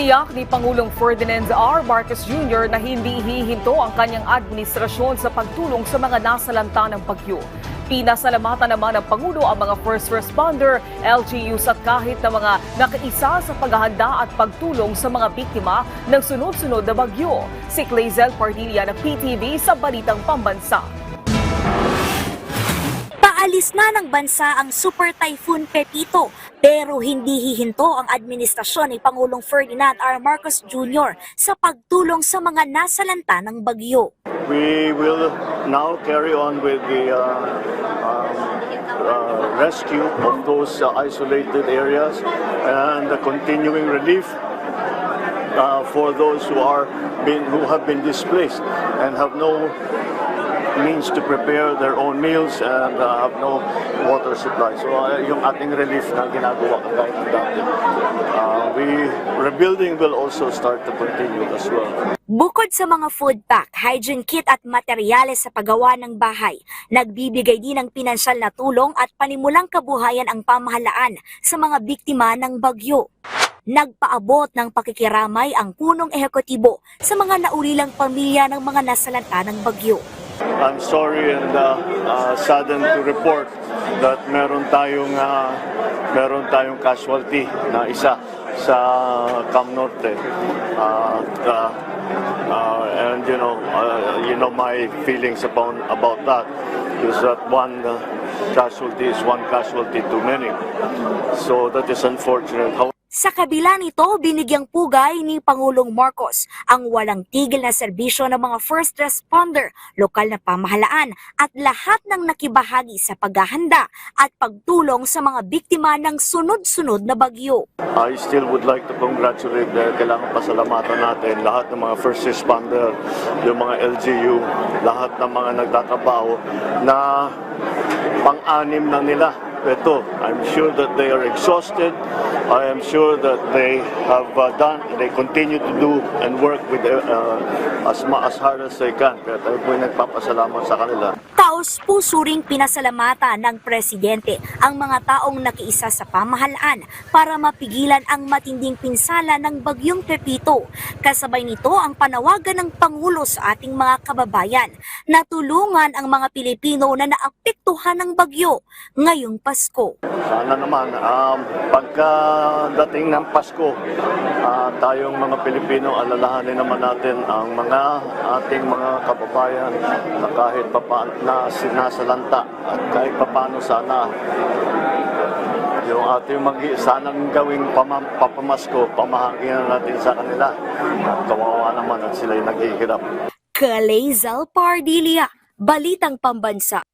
Tiniyak ni Pangulong Ferdinand R. Marcos Jr. na hindi hihinto ang kanyang administrasyon sa pagtulong sa mga nasalanta ng bagyo. Pinasalamatan naman ng Pangulo ang mga first responder, LGUs at kahit na mga nakaisa sa paghahanda at pagtulong sa mga biktima ng sunod-sunod na bagyo. Si Clazel Pardilla ng PTV sa Balitang Pambansa. Paalis na ng bansa ang Super Typhoon Pepito pero hindi hihinto ang administrasyon ni Pangulong Ferdinand R. Marcos Jr. sa pagtulong sa mga nasalanta ng bagyo. We will now carry on with the rescue of those isolated areas and the continuing relief for those who have been displaced and have no means to prepare their own meals and have no water supply. So yung ating relief na ginagawa kagaya ng dati. Rebuilding will also start to continue as well. Bukod sa mga food pack, hygiene kit at materyales sa paggawa ng bahay, nagbibigay din ng pinansyal na tulong at panimulang kabuhayan ang pamahalaan sa mga biktima ng bagyo. Nagpaabot ng pakikiramay ang punong ehekutibo sa mga naurilang pamilya ng mga nasalanta ng bagyo. I'm sorry and saddened to report that meron tayong casualty na isa sa Cam Norte. And you know my feelings about that is that one casualty is one casualty too many. So that is unfortunate. Sa kabila nito, binigyang pugay ni Pangulong Marcos ang walang tigil na serbisyo ng mga first responder, lokal na pamahalaan at lahat ng nakibahagi sa paghahanda at pagtulong sa mga biktima ng sunod-sunod na bagyo. I still would like to congratulate, kailangan pasalamatan natin lahat ng mga first responder, yung mga LGU, lahat ng mga nagtatrabaho na pang-anim na nila. Ito, I'm sure that they are exhausted. I am sure that they have they continue to do and work with as hard as they can. Kaya tayo po nagpapasalamat sa kanila. Taos-puso ring pinasalamatan ng Presidente ang mga taong nakiisa sa pamahalaan para mapigilan ang matinding pinsala ng bagyong Pepito. Kasabay nito ang panawagan ng Pangulo sa ating mga kababayan na tulungan ang mga Pilipino na naapektuhan ng bagyo ngayong Pasko. Sana naman, pagkadating ng Pasko, tayong mga Pilipino, alalahanin naman natin ang mga ating mga kababayan na kahit papaano na sinasalanta at kahit papaano sana yung ating sanang gawing papamasko, pamahaginan natin sa kanila. Kawawa naman at sila'y naghihirap. Clazel Pardilla, Balitang Pambansa.